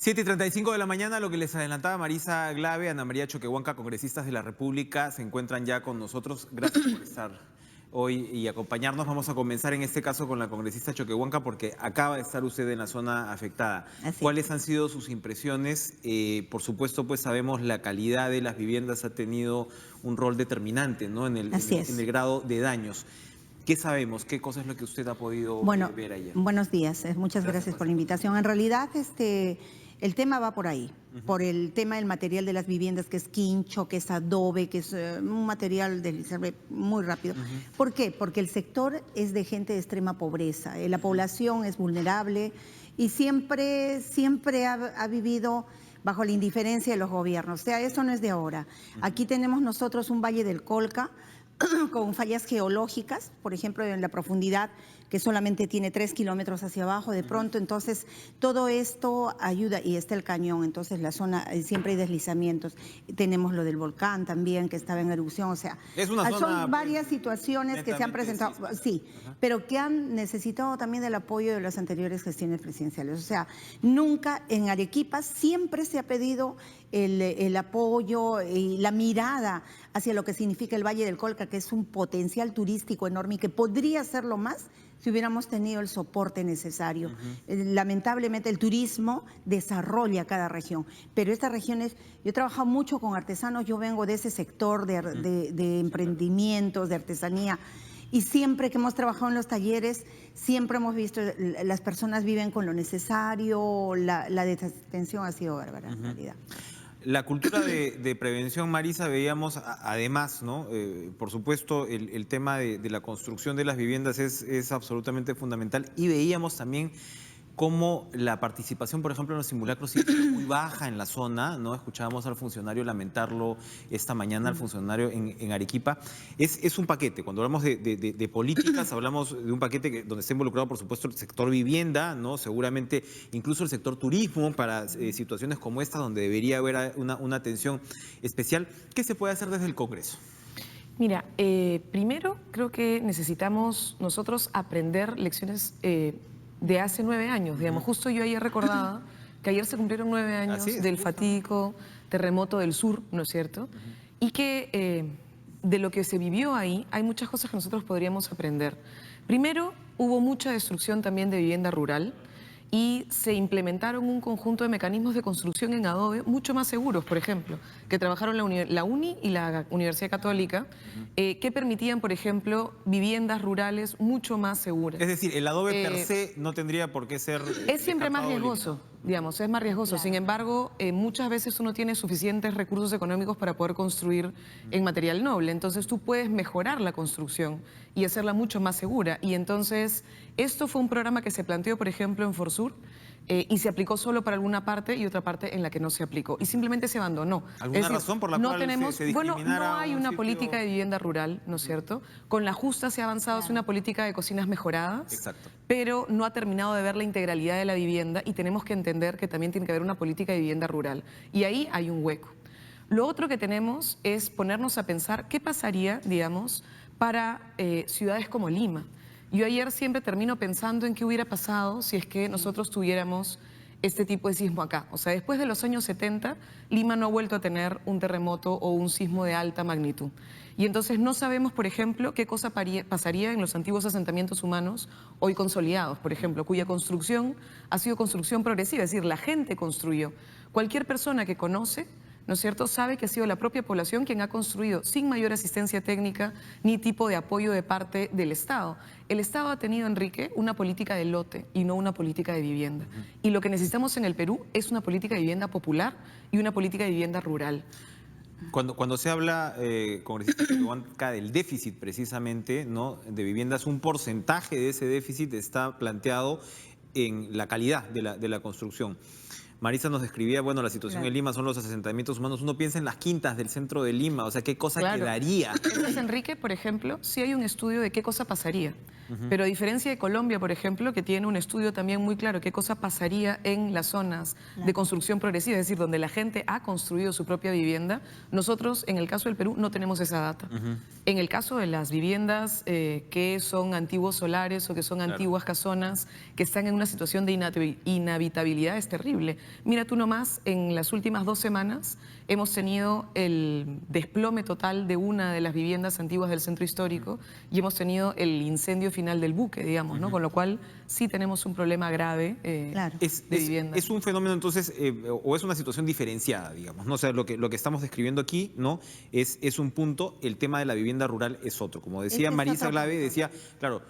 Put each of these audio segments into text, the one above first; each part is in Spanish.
7:35 de la mañana, lo que les adelantaba Marisa Glave, Ana María Choquehuanca, congresistas de la República, se encuentran ya con nosotros. Gracias por estar hoy y acompañarnos. Vamos a comenzar en este caso con la congresista Choquehuanca porque acaba de estar usted en la zona afectada. ¿Cuáles han sido sus impresiones? Por supuesto, pues sabemos la calidad de las viviendas ha tenido un rol determinante, ¿no? en el grado de daños. ¿Qué sabemos? ¿Qué cosa es lo que usted ha podido ver ayer? Buenos días. Muchas gracias por la invitación. En realidad, el tema va por ahí, por el tema del material de las viviendas, que es quincho, que es adobe, que es un material deslizable muy rápido. ¿Por qué? Porque el sector es de gente de extrema pobreza, la población es vulnerable y siempre ha vivido bajo la indiferencia de los gobiernos. O sea, eso no es de ahora. Aquí tenemos nosotros un Valle del Colca con fallas geológicas, por ejemplo, en la profundidad que solamente tiene 3 kilómetros hacia abajo, de pronto, entonces todo esto ayuda, y está el cañón, entonces la zona, siempre hay deslizamientos. Tenemos lo del volcán también, que estaba en erupción, o sea, son varias situaciones que se han presentado, sí, pero que han necesitado también del apoyo de las anteriores gestiones presidenciales. O sea, nunca en Arequipa siempre se ha pedido el apoyo y la mirada hacia lo que significa el Valle del Colca, que es un potencial turístico enorme y que podría serlo más si hubiéramos tenido el soporte necesario. Lamentablemente el turismo desarrolla cada región, pero estas regiones, yo he trabajado mucho con artesanos, yo vengo de ese sector de emprendimientos, de artesanía, y siempre que hemos trabajado en los talleres, siempre hemos visto las personas viven con lo necesario, la desatención ha sido bárbara en realidad. La cultura de prevención, Marisa, veíamos además, ¿no? Por supuesto, el tema de la construcción de las viviendas es absolutamente fundamental, y veíamos también cómo la participación, por ejemplo, en los simulacros es muy baja en la zona, ¿no? Escuchábamos al funcionario lamentarlo esta mañana, al funcionario en Arequipa. Es un paquete. Cuando hablamos de políticas, hablamos de un paquete donde está involucrado, por supuesto, el sector vivienda, ¿no? Seguramente incluso el sector turismo para situaciones como esta, donde debería haber una atención especial. ¿Qué se puede hacer desde el Congreso? Mira, primero creo que necesitamos nosotros aprender lecciones de hace 9 años, digamos. Justo yo ayer recordaba que ayer se cumplieron 9 años del fatídico terremoto del sur, ¿no es cierto? Y que de lo que se vivió ahí hay muchas cosas que nosotros podríamos aprender. Primero, hubo mucha destrucción también de vivienda rural y se implementaron un conjunto de mecanismos de construcción en adobe mucho más seguros, por ejemplo, que trabajaron la UNI y la Universidad Católica, que permitían, por ejemplo, viviendas rurales mucho más seguras. Es decir, el adobe per se no tendría por qué ser... Es siempre más riesgoso, digamos, es más riesgoso. Claro. Sin embargo, muchas veces uno tiene suficientes recursos económicos para poder construir en material noble. Entonces tú puedes mejorar la construcción y hacerla mucho más segura. Y entonces, esto fue un programa que se planteó, por ejemplo, en Forsur, y se aplicó solo para alguna parte y otra parte en la que no se aplicó. Y simplemente se abandonó. ¿Alguna razón por la cual se discriminara? Bueno, no hay una política de vivienda rural, ¿no es cierto? Con la justa se ha avanzado hacia una política de cocinas mejoradas. Exacto. Pero no ha terminado de ver la integralidad de la vivienda y tenemos que entender que también tiene que haber una política de vivienda rural. Y ahí hay un hueco. Lo otro que tenemos es ponernos a pensar qué pasaría, digamos, para ciudades como Lima. Yo ayer siempre termino pensando en qué hubiera pasado si es que nosotros tuviéramos este tipo de sismo acá. O sea, después de los años 70, Lima no ha vuelto a tener un terremoto o un sismo de alta magnitud. Y entonces no sabemos, por ejemplo, qué cosa pasaría en los antiguos asentamientos humanos hoy consolidados, por ejemplo, cuya construcción ha sido construcción progresiva, es decir, la gente construyó. Cualquier persona que conoce, ¿no es cierto?, sabe que ha sido la propia población quien ha construido sin mayor asistencia técnica ni tipo de apoyo de parte del Estado. El Estado ha tenido, Enrique, una política de lote y no una política de vivienda. Y lo que necesitamos en el Perú es una política de vivienda popular y una política de vivienda rural. Cuando se habla, congresista Choquehuanca, del déficit precisamente, ¿no?, de viviendas, un porcentaje de ese déficit está planteado en la calidad de la construcción. Marisa nos describía, bueno, la situación en Lima son los asentamientos humanos. Uno piensa en las quintas del centro de Lima, o sea, ¿qué cosa quedaría? Entonces, Enrique, por ejemplo, sí hay un estudio de qué cosa pasaría. Pero a diferencia de Colombia, por ejemplo, que tiene un estudio también muy claro qué cosa pasaría en las zonas de construcción progresiva, es decir, donde la gente ha construido su propia vivienda, nosotros, en el caso del Perú, no tenemos esa data. En el caso de las viviendas que son antiguos solares o que son antiguas casonas, que están en una situación de inhabitabilidad, es terrible. Mira tú nomás, en las últimas 2 semanas hemos tenido el desplome total de una de las viviendas antiguas del centro histórico y hemos tenido el incendio final del buque, digamos, ¿no? Con lo cual sí tenemos un problema grave Claro. de vivienda. Es un fenómeno entonces, o es una situación diferenciada, digamos, ¿no? O sea, lo que estamos describiendo aquí, ¿no? Es un punto, el tema de la vivienda rural es otro. Como decía Este es Marisa otro Glave, punto. decía, claro,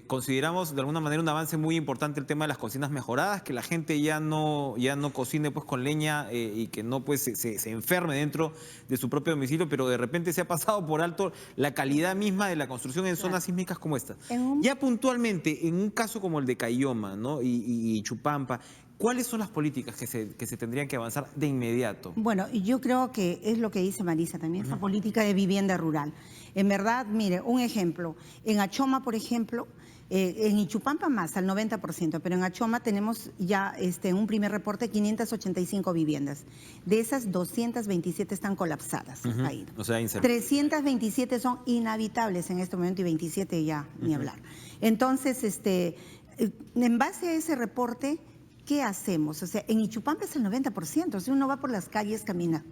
consideramos de alguna manera un avance muy importante el tema de las cocinas mejoradas, que la gente ya no cocine pues con leña y que no pues se enferme dentro de su propio domicilio, pero de repente se ha pasado por alto la calidad misma de la construcción en zonas sísmicas como esta. Ya puntualmente, en un caso como el de Caylloma, ¿no? y Chupampa, ¿cuáles son las políticas que se tendrían que avanzar de inmediato? Bueno, yo creo que es lo que dice Marisa también, esa política de vivienda rural. En verdad, mire, un ejemplo, en Achoma, por ejemplo, en Ichupampa más, al 90%, pero en Achoma tenemos ya en un primer reporte 585 viviendas. De esas, 227 están colapsadas, han caído. O sea, inservibles. 327 son inhabitables en este momento y 27 ya ni hablar. Entonces, en base a ese reporte, ¿qué hacemos? O sea, en Ichupampa es el 90%. Si uno va por las calles, camina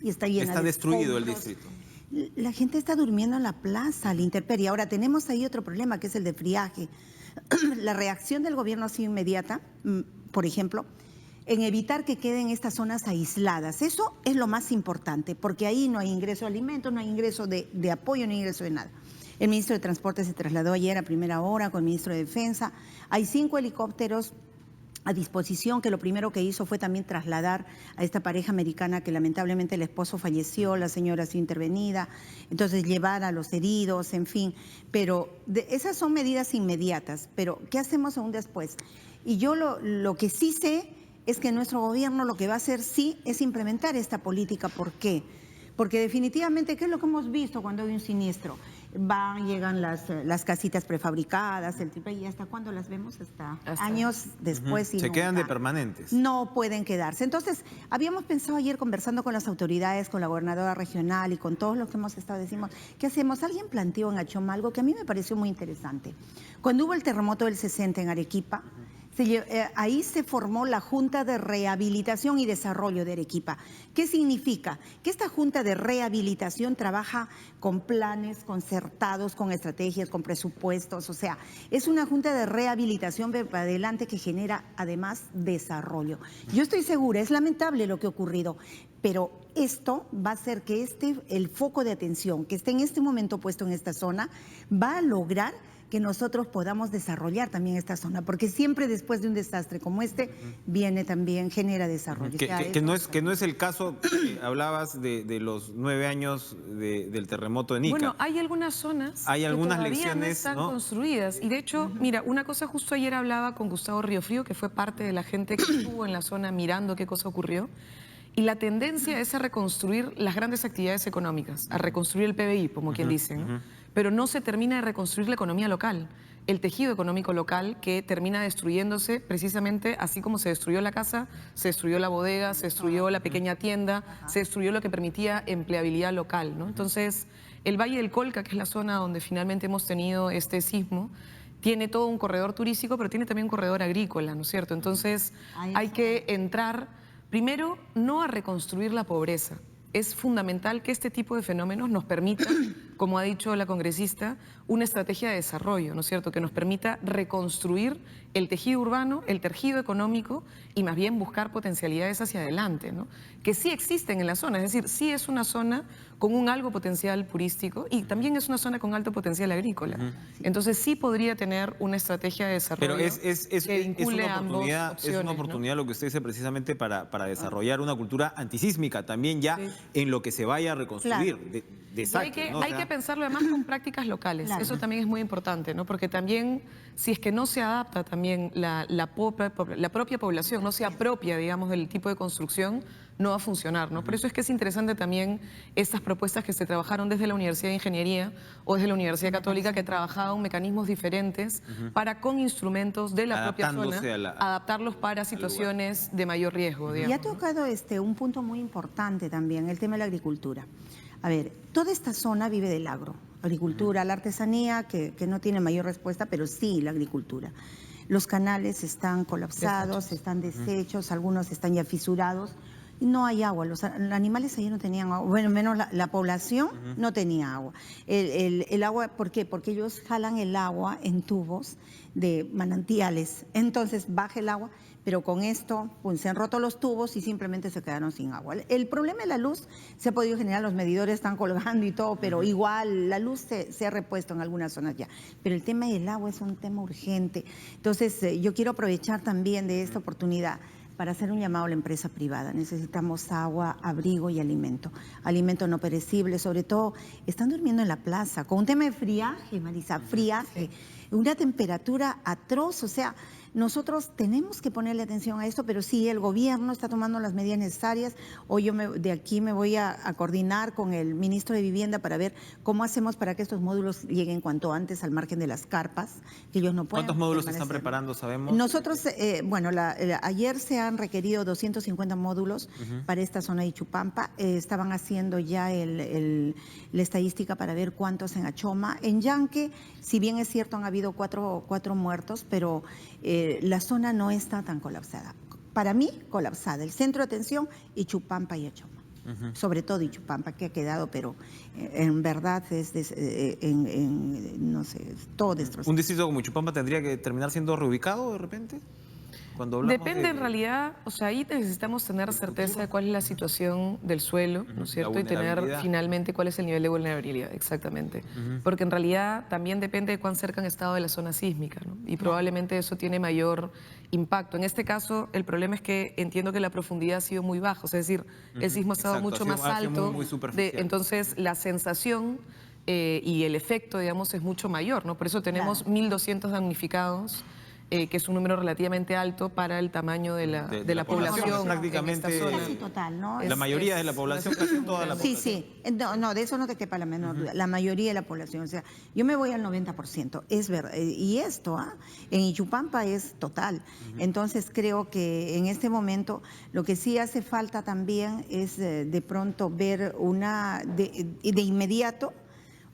y está llena Está de destruido el escombros. distrito. La gente está durmiendo en la plaza, a la intemperie. Ahora, tenemos ahí otro problema, que es el de friaje. La reacción del gobierno ha sido inmediata, por ejemplo, en evitar que queden estas zonas aisladas. Eso es lo más importante, porque ahí no hay ingreso de alimentos, no hay ingreso de apoyo, no hay ingreso de nada. El ministro de Transporte se trasladó ayer a primera hora con el ministro de Defensa. Hay 5 helicópteros a disposición, que lo primero que hizo fue también trasladar a esta pareja americana que lamentablemente el esposo falleció, la señora ha sido intervenida, entonces llevar a los heridos, en fin. Pero esas son medidas inmediatas, pero ¿qué hacemos aún después? Y yo lo que sí sé es que nuestro gobierno lo que va a hacer sí es implementar esta política. ¿Por qué? Porque definitivamente, ¿qué es lo que hemos visto cuando hay un siniestro? Llegan las casitas prefabricadas, el tipo, y ¿hasta cuándo las vemos? Hasta años después. Y Se quedan de nunca. permanentes. No pueden quedarse. Entonces, habíamos pensado ayer, conversando con las autoridades, con la gobernadora regional y con todos los que hemos estado, decimos, ¿qué hacemos? Alguien planteó en Achoma algo que a mí me pareció muy interesante. Cuando hubo el terremoto del 60 en Arequipa, ahí se formó la Junta de Rehabilitación y Desarrollo de Arequipa. ¿Qué significa? Que esta Junta de Rehabilitación trabaja con planes concertados, con estrategias, con presupuestos. O sea, es una Junta de Rehabilitación para adelante que genera además desarrollo. Yo estoy segura, es lamentable lo que ha ocurrido, pero esto va a hacer que el foco de atención que esté en este momento puesto en esta zona va a lograr que nosotros podamos desarrollar también esta zona, porque siempre después de un desastre como viene también, genera desarrollo. Que no es el caso, hablabas de los 9 años del terremoto de Ica. Bueno, hay algunas zonas hay algunas que todavía lecciones, no están ¿no? construidas. Y de hecho, mira, una cosa, justo ayer hablaba con Gustavo Riofrío, que fue parte de la gente que estuvo en la zona mirando qué cosa ocurrió. Y la tendencia es a reconstruir las grandes actividades económicas, a reconstruir el PBI, como quien dice, ¿no? Pero no se termina de reconstruir la economía local, el tejido económico local, que termina destruyéndose precisamente así como se destruyó la casa, se destruyó la bodega, se destruyó la pequeña tienda, se destruyó lo que permitía empleabilidad local, ¿no? Entonces, el Valle del Colca, que es la zona donde finalmente hemos tenido este sismo, tiene todo un corredor turístico, pero tiene también un corredor agrícola, ¿no es cierto? Entonces, hay que entrar, primero, no a reconstruir la pobreza. Es fundamental que este tipo de fenómenos nos permita, como ha dicho la congresista, una estrategia de desarrollo, ¿no es cierto?, que nos permita reconstruir el tejido urbano, el tejido económico y más bien buscar potencialidades hacia adelante, ¿no?, que sí existen en la zona, es decir, sí es una zona con un alto potencial turístico y también es una zona con alto potencial agrícola. Entonces sí podría tener una estrategia de desarrollo que vincule ambas opciones, es una oportunidad, ¿no? lo que usted dice, precisamente para desarrollar una cultura antisísmica también ya en lo que se vaya a reconstruir. Claro. De saque, ¿no? Hay que pensarlo además con prácticas locales. Claro. Eso también es muy importante, ¿no? Porque también, si es que no se adapta también la propia población, no se apropia, digamos, del tipo de construcción, no va a funcionar, ¿no? Por eso es que es interesante también estas propuestas que se trabajaron desde la Universidad de Ingeniería o desde la Universidad Católica, que trabajaban mecanismos diferentes para, con instrumentos de la propia zona, adaptarlos para situaciones de mayor riesgo, digamos. Y ha tocado un punto muy importante también, el tema de la agricultura. A ver, toda esta zona vive del agro, agricultura, la artesanía, que no tiene mayor respuesta, pero sí la agricultura. Los canales están colapsados, están deshechos, algunos están ya fisurados. No hay agua, los animales allí no tenían agua, bueno, menos la población no tenía agua. El agua, ¿por qué? Porque ellos jalan el agua en tubos de manantiales, entonces baja el agua, pero con esto pues, se han roto los tubos y simplemente se quedaron sin agua. El problema de la luz se ha podido generar, los medidores están colgando y todo, pero igual la luz se ha repuesto en algunas zonas ya. Pero el tema del agua es un tema urgente, entonces yo quiero aprovechar también de esta oportunidad para hacer un llamado a la empresa privada. Necesitamos agua, abrigo y alimento. Alimento no perecible, sobre todo, están durmiendo en la plaza, con un tema de friaje, Marisa, friaje, una temperatura atroz, o sea, nosotros tenemos que ponerle atención a esto, pero sí, el gobierno está tomando las medidas necesarias. Hoy yo de aquí me voy a coordinar con el ministro de Vivienda para ver cómo hacemos para que estos módulos lleguen cuanto antes al margen de las carpas, que ellos no pueden. ¿Cuántos módulos se están preparando, sabemos? Nosotros, bueno, ayer se han requerido 250 módulos para esta zona de Ichupampa. Estaban haciendo ya la estadística para ver cuántos en Achoma. En Yanque, si bien es cierto, han habido cuatro muertos, pero la zona no está tan colapsada. Para mí, colapsada. El centro de atención, Ichupampa y Achoma. Sobre todo Ichupampa, que ha quedado, pero en verdad es, no sé, todo destrozado. ¿Un distrito como Ichupampa tendría que terminar siendo reubicado de repente? Cuando hablamos Depende en realidad, o sea, ahí necesitamos tener certeza de cuál es la situación del suelo, ¿no es cierto? Y tener finalmente cuál es el nivel de vulnerabilidad, exactamente. Porque en realidad también depende de cuán cerca han estado de la zona sísmica, ¿no? Y probablemente eso tiene mayor impacto. En este caso, el problema es que entiendo que la profundidad ha sido muy baja, es decir, el sismo ha estado mucho más alto, muy superficial. entonces la sensación y el efecto, digamos, es mucho mayor, ¿no? Por eso tenemos 1.200 damnificados. Que es un número relativamente alto para el tamaño de la población prácticamente en esta zona. Casi total, ¿no? La mayoría de la población, casi toda la población. Sí, no, de eso no te quepa la menor duda. La mayoría de la población, o sea, yo me voy al 90%, es verdad. Y esto, en Ichupampa es total. Entonces creo que en este momento lo que sí hace falta también es de pronto ver de inmediato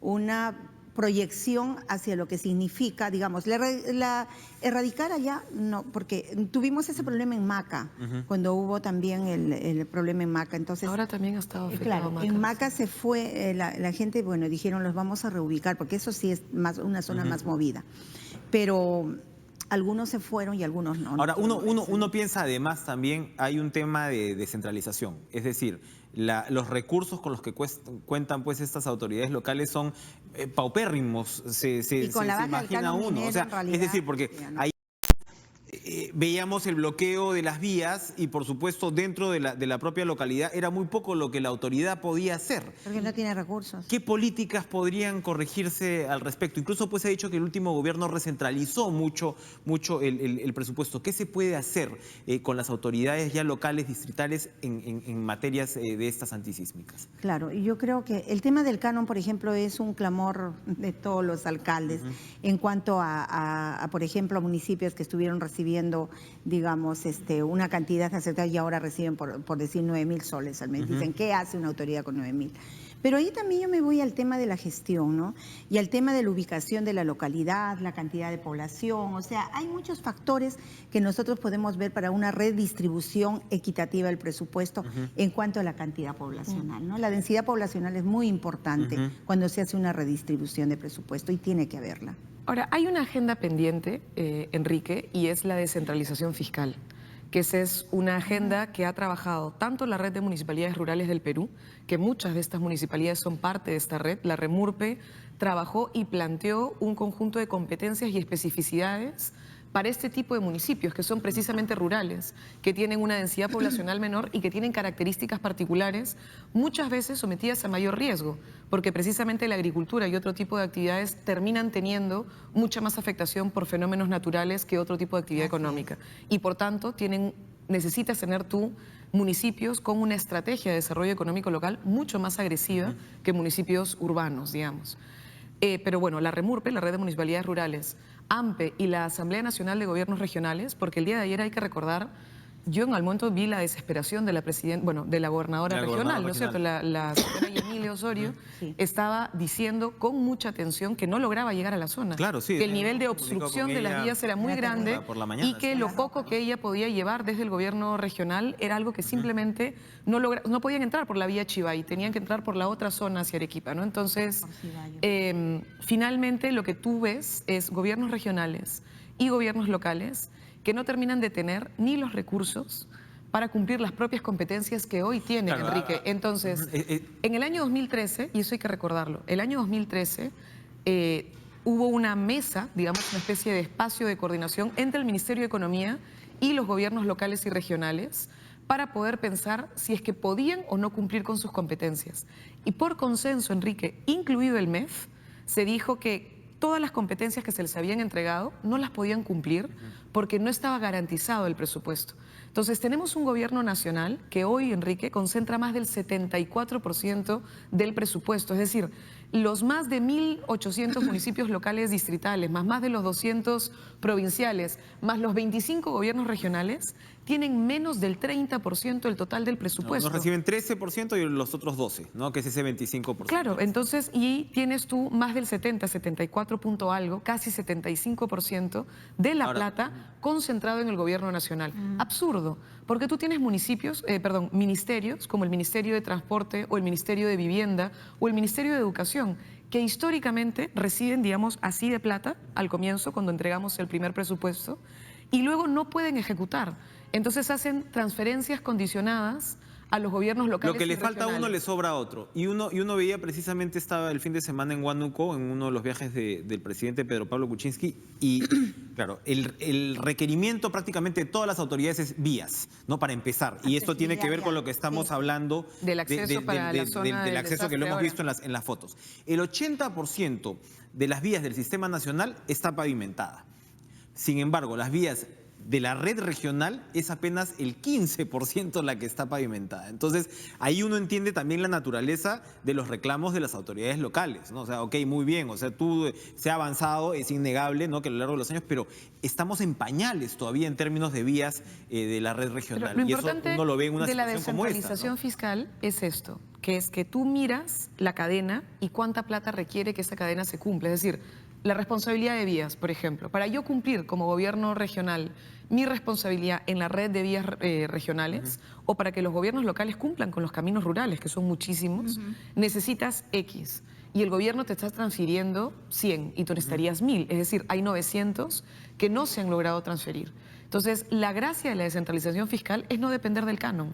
una proyección hacia lo que significa, digamos, erradicar allá, no, porque tuvimos ese problema en Maca, cuando hubo también el problema en Maca. Entonces, ahora también ha estado afectado claro, Maca. en Maca se fue, la gente, bueno, dijeron los vamos a reubicar, porque eso sí es más una zona más movida, pero algunos se fueron y algunos no. Ahora, uno piensa además también hay un tema de descentralización, es decir, los recursos con los que cuentan pues estas autoridades locales son paupérrimos, se imagina uno, o sea, es decir, porque ahí veíamos el bloqueo de las vías y por supuesto dentro de la propia localidad era muy poco lo que la autoridad podía hacer. Porque no tiene recursos. ¿Qué políticas podrían corregirse al respecto? Incluso pues se ha dicho que el último gobierno recentralizó mucho el presupuesto. ¿Qué se puede hacer con las autoridades ya locales, distritales en materias de estas antisísmicas? Claro, y yo creo que el tema del canon, por ejemplo, es un clamor de todos los alcaldes en cuanto a, por ejemplo, a municipios que estuvieron recibiendo, digamos, una cantidad aceptada y ahora reciben, por decir, 9.000 soles al mes. Dicen, ¿qué hace una autoridad con 9.000? Pero ahí también yo me voy al tema de la gestión, ¿no? Y al tema de la ubicación de la localidad, la cantidad de población. O sea, hay muchos factores que nosotros podemos ver para una redistribución equitativa del presupuesto en cuanto a la cantidad poblacional, ¿no? La densidad poblacional es muy importante cuando se hace una redistribución de presupuesto y tiene que haberla. Ahora, hay una agenda pendiente, Enrique, y es la descentralización fiscal, que esa es una agenda que ha trabajado tanto la Red de Municipalidades Rurales del Perú, que muchas de estas municipalidades son parte de esta red, la REMURPE trabajó y planteó un conjunto de competencias y especificidades para este tipo de municipios, que son precisamente rurales, que tienen una densidad poblacional menor y que tienen características particulares, muchas veces sometidas a mayor riesgo, porque precisamente la agricultura y otro tipo de actividades terminan teniendo mucha más afectación por fenómenos naturales que otro tipo de actividad económica. Y por tanto, necesitas tener tú municipios con una estrategia de desarrollo económico local mucho más agresiva que municipios urbanos, digamos. Pero bueno, la REMURPE, la Red de Municipalidades Rurales, AMPE y la Asamblea Nacional de Gobiernos Regionales, porque el día de ayer hay que recordar, yo en algún momento vi la desesperación de la presidenta, bueno, de la gobernadora La regional, gobernadora ¿no es cierto? La señora Yamile Osorio Sí. estaba diciendo con mucha tensión que no lograba llegar a la zona. Claro, sí, que el hemos nivel de comunicado obstrucción con de las ella vías era muy Era grande terrible. Por la mañana, y que sí. lo poco que ella podía llevar desde el gobierno regional era algo que simplemente no podían entrar por la vía Chivay, tenían que entrar por la otra zona hacia Arequipa, ¿no? Entonces, Por Cibayo. finalmente lo que tú ves es gobiernos regionales y gobiernos locales que no terminan de tener ni los recursos para cumplir las propias competencias que hoy tienen, Claro, Enrique. Entonces, en el año 2013, y eso hay que recordarlo, el año 2013 hubo una mesa, digamos, una especie de espacio de coordinación entre el Ministerio de Economía y los gobiernos locales y regionales para poder pensar si es que podían o no cumplir con sus competencias. Y por consenso, Enrique, incluido el MEF, se dijo que todas las competencias que se les habían entregado no las podían cumplir porque no estaba garantizado el presupuesto. Entonces, tenemos un gobierno nacional que hoy, Enrique, concentra más del 74% del presupuesto. Es decir, los más de 1.800 municipios locales distritales, más de los 200 provinciales, más los 25 gobiernos regionales, tienen menos del 30% del total del presupuesto. Nos reciben 13% y los otros 12%, ¿no? Que es ese 25%. Claro, entonces, y tienes tú más del 74 punto algo, casi 75% de la Ahora, plata concentrado en el gobierno nacional. Absurdo, porque tú tienes ministerios como el Ministerio de Transporte o el Ministerio de Vivienda o el Ministerio de Educación, que históricamente reciben, digamos, así de plata al comienzo, cuando entregamos el primer presupuesto, y luego no pueden ejecutar. Entonces hacen transferencias condicionadas a los gobiernos locales. Lo que y le falta a uno regionales. le sobra a otro. Y uno veía precisamente, estaba el fin de semana en Huánuco, en uno de los viajes del presidente Pedro Pablo Kuczynski, y claro, el requerimiento prácticamente de todas las autoridades es vías, ¿no? Para empezar. Y esto tiene que ver con lo que estamos Sí. hablando Del acceso para la zona del del acceso que desastre lo hemos ahora. visto en las fotos. El 80% de las vías del sistema nacional está pavimentada. Sin embargo, las vías de la red regional es apenas el 15% la que está pavimentada. Entonces, ahí uno entiende también la naturaleza de los reclamos de las autoridades locales, ¿no? O sea, ok, muy bien, o sea, se ha avanzado, es innegable, ¿no? Que a lo largo de los años, pero estamos en pañales todavía en términos de vías de la red regional. Pero lo Y eso importante uno lo ve en una de la situación como esta, descentralización ¿no? fiscal es esto, que es que tú miras la cadena y cuánta plata requiere que esa cadena se cumpla. Es decir, la responsabilidad de vías, por ejemplo. Para yo cumplir como gobierno regional mi responsabilidad en la red de vías regionales o para que los gobiernos locales cumplan con los caminos rurales, que son muchísimos, necesitas X. Y el gobierno te está transfiriendo 100 y tú necesitarías 1.000. Es decir, hay 900 que no se han logrado transferir. Entonces, la gracia de la descentralización fiscal es no depender del canon.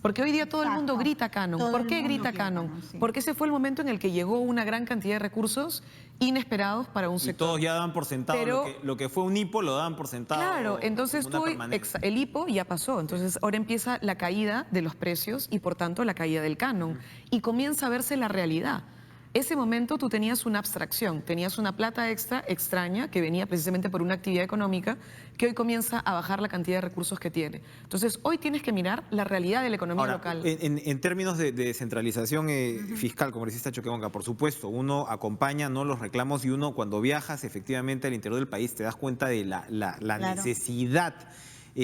Porque hoy día todo el mundo Exacto. grita canon. Todo ¿Por el qué mundo grita quiere canon? canon, sí. Porque ese fue el momento en el que llegó una gran cantidad de recursos inesperados para un Y sector. todos ya daban por sentado Pero- lo que fue un hipo, lo daban por sentado. Claro, entonces como una tú, permanencia. el hipo ya pasó, entonces ahora empieza la caída de los precios y por tanto la caída del canon y comienza a verse la realidad. Ese momento tú tenías una abstracción, tenías una plata extra extraña que venía precisamente por una actividad económica que hoy comienza a bajar la cantidad de recursos que tiene. Entonces hoy tienes que mirar la realidad de la economía Ahora, local. en términos de descentralización fiscal, como decía Choquehuanca, por supuesto, uno acompaña, ¿no?, los reclamos y uno cuando viajas efectivamente al interior del país te das cuenta de la Claro. necesidad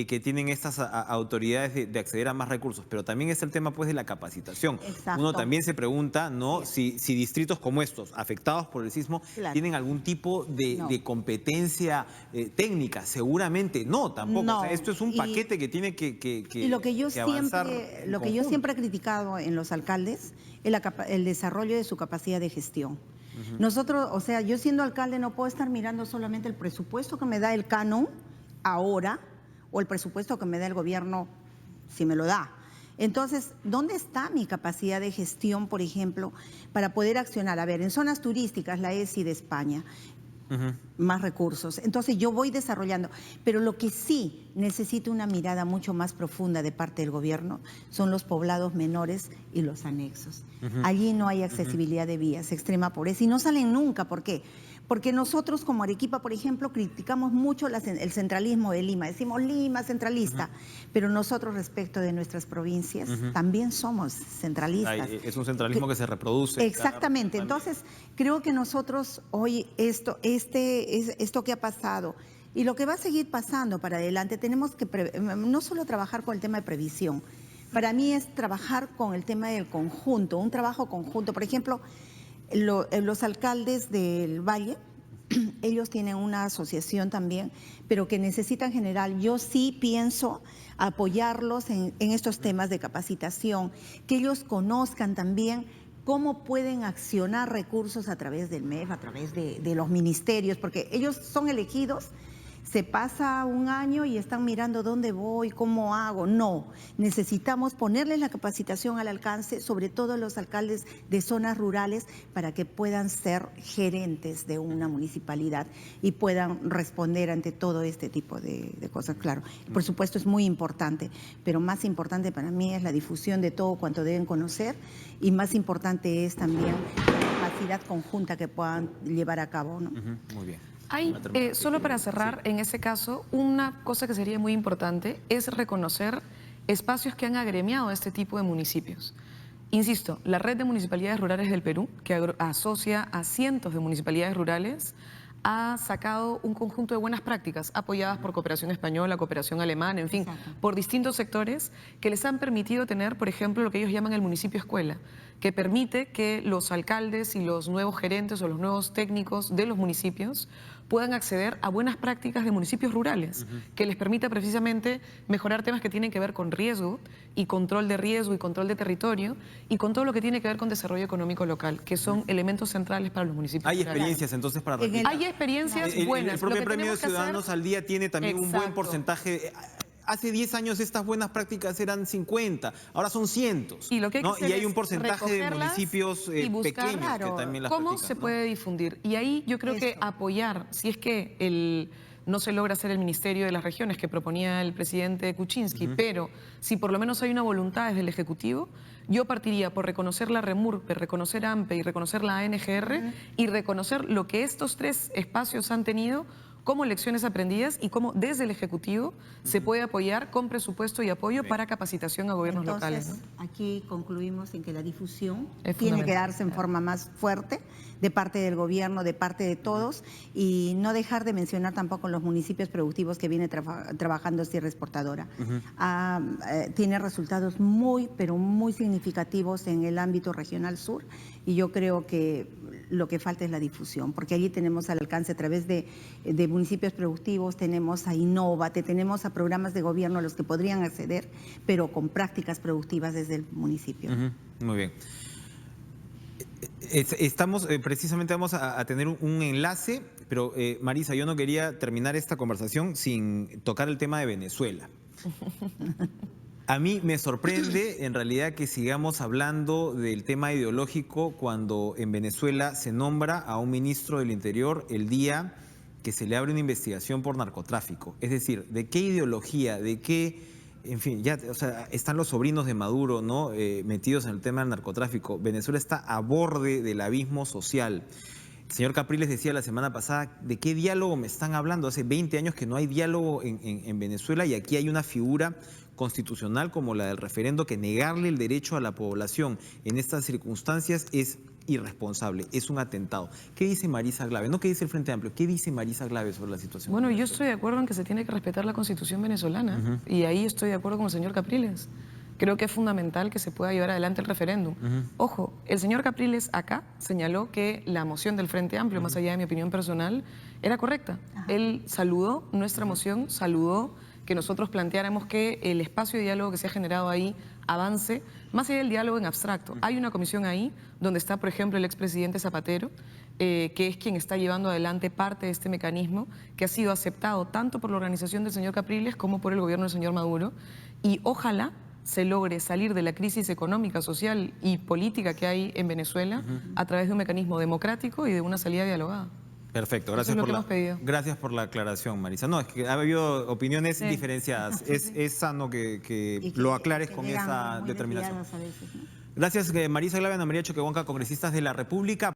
que tienen estas autoridades de acceder a más recursos, pero también es el tema pues de la capacitación. Exacto. Uno también se pregunta, ¿no?, si distritos como estos, afectados por el sismo, Claro. tienen algún tipo No. de competencia técnica. Seguramente no, tampoco. No. O sea, esto es un Y- paquete que tiene que Y lo que yo avanzar siempre, en lo que yo conjunto. siempre he criticado en los alcaldes es el desarrollo de su capacidad de gestión. Nosotros, o sea, yo siendo alcalde no puedo estar mirando solamente el presupuesto que me da el canon ahora o el presupuesto que me da el gobierno si me lo da. Entonces, ¿dónde está mi capacidad de gestión, por ejemplo, para poder accionar? A ver, en zonas turísticas, la ESI de España, más recursos. Entonces yo voy desarrollando, pero lo que sí necesito una mirada mucho más profunda de parte del gobierno son los poblados menores y los anexos. Allí no hay accesibilidad de vías, extrema pobreza y no salen nunca. ¿Por qué? Porque nosotros como Arequipa, por ejemplo, criticamos mucho el centralismo de Lima. Decimos Lima centralista, pero nosotros respecto de nuestras provincias también somos centralistas. Es un centralismo que se reproduce. Exactamente. Entonces, creo que nosotros hoy esto que ha pasado, Y lo que va a seguir pasando para adelante, tenemos que no solo trabajar con el tema de previsión, para mí es trabajar con el tema del conjunto, un trabajo conjunto. Por ejemplo, los alcaldes del Valle, ellos tienen una asociación también, pero que necesitan generar. Yo sí pienso apoyarlos en estos temas de capacitación, que ellos conozcan también cómo pueden accionar recursos a través del MEF, a través de los ministerios, porque ellos son elegidos. Se pasa un año y están mirando dónde voy, cómo hago. No, necesitamos ponerles la capacitación al alcance, sobre todo los alcaldes de zonas rurales, para que puedan ser gerentes de una municipalidad y puedan responder ante todo este tipo de cosas. Claro, por supuesto es muy importante, pero más importante para mí es la difusión de todo cuanto deben conocer y más importante es también la capacidad conjunta que puedan llevar a cabo, ¿no? Muy bien. Hay, solo para cerrar, en ese caso, una cosa que sería muy importante es reconocer espacios que han agremiado a este tipo de municipios. Insisto, la Red de Municipalidades Rurales del Perú, que asocia a cientos de municipalidades rurales, ha sacado un conjunto de buenas prácticas apoyadas por Cooperación Española, Cooperación Alemana, en fin, Exacto. por distintos sectores que les han permitido tener, por ejemplo, lo que ellos llaman el municipio escuela, que permite que los alcaldes y los nuevos gerentes o los nuevos técnicos de los municipios puedan acceder a buenas prácticas de municipios rurales, que les permita precisamente mejorar temas que tienen que ver con riesgo y control de riesgo y control de territorio y con todo lo que tiene que ver con desarrollo económico local, que son elementos centrales para los municipios Hay rurales. experiencias entonces para En el- replicar. Hay experiencias El buenas. propio Lo que Premio tenemos que hacer- Ciudadanos al Día tiene también un buen Exacto. porcentaje. Hace 10 años estas buenas prácticas eran 50, ahora son cientos. Y lo que hay que ¿no? hacer Y hay es un porcentaje de recogerlas municipios y buscar, pequeños claro, que también las ¿cómo practican, se ¿no? puede difundir? Y ahí yo creo que Eso. apoyar, si es que no se logra hacer el Ministerio de las Regiones que proponía el presidente Kuczynski, pero si por lo menos hay una voluntad desde el Ejecutivo, yo partiría por reconocer la REMURPE, reconocer AMPE y reconocer la ANGR y reconocer lo que estos tres espacios han tenido como lecciones aprendidas y cómo desde el Ejecutivo se puede apoyar con presupuesto y apoyo para capacitación a gobiernos Entonces, locales, ¿no? aquí concluimos en que la difusión Es tiene que fundamental. darse en forma más fuerte de parte del gobierno, de parte de todos, y no dejar de mencionar tampoco los municipios productivos que viene trabajando Sierra Exportadora. Tiene resultados muy, pero muy significativos en el ámbito regional sur, y yo creo que lo que falta es la difusión, porque allí tenemos al alcance a través de municipios productivos, tenemos a Innovate, tenemos a programas de gobierno a los que podrían acceder, pero con prácticas productivas desde el municipio. Muy bien. Estamos, precisamente vamos a tener un enlace, pero Marisa, yo no quería terminar esta conversación sin tocar el tema de Venezuela. A mí me sorprende en realidad que sigamos hablando del tema ideológico cuando en Venezuela se nombra a un ministro del Interior el día que se le abre una investigación por narcotráfico. Es decir, ¿de qué ideología, de qué, en fin, ya, o sea, están los sobrinos de Maduro, ¿no? Metidos en el tema del narcotráfico? Venezuela está a borde del abismo social. El señor Capriles decía la semana pasada, ¿de qué diálogo me están hablando? Hace 20 años que no hay diálogo en Venezuela y aquí hay una figura constitucional como la del referendo que negarle el derecho a la población en estas circunstancias es irresponsable, es un atentado. ¿Qué dice Marisa Glave? No, ¿qué dice el Frente Amplio? ¿Qué dice Marisa Glave sobre la situación? Bueno, yo estoy de acuerdo en que se tiene que respetar la Constitución venezolana y ahí estoy de acuerdo con el señor Capriles. Creo que es fundamental que se pueda llevar adelante el referéndum. Ojo, el señor Capriles acá señaló que la moción del Frente Amplio, más allá de mi opinión personal, era correcta. Él saludó nuestra moción, saludó que nosotros planteáramos que el espacio de diálogo que se ha generado ahí avance, más allá del diálogo en abstracto. Hay una comisión ahí donde está, por ejemplo, el expresidente Zapatero, que es quien está llevando adelante parte de este mecanismo, que ha sido aceptado tanto por la organización del señor Capriles como por el gobierno del señor Maduro, y ojalá se logre salir de la crisis económica, social y política que hay en Venezuela a través de un mecanismo democrático y de una salida dialogada. Perfecto, Eso gracias es lo por que hemos pedido. gracias por la aclaración, Marisa. No, es que ha habido opiniones diferenciadas. Es sano que Y lo aclares con quedan esa muy determinación. desviados a veces, ¿no? Gracias, Marisa Glave, Ana María Choquehuanca, congresistas de la República.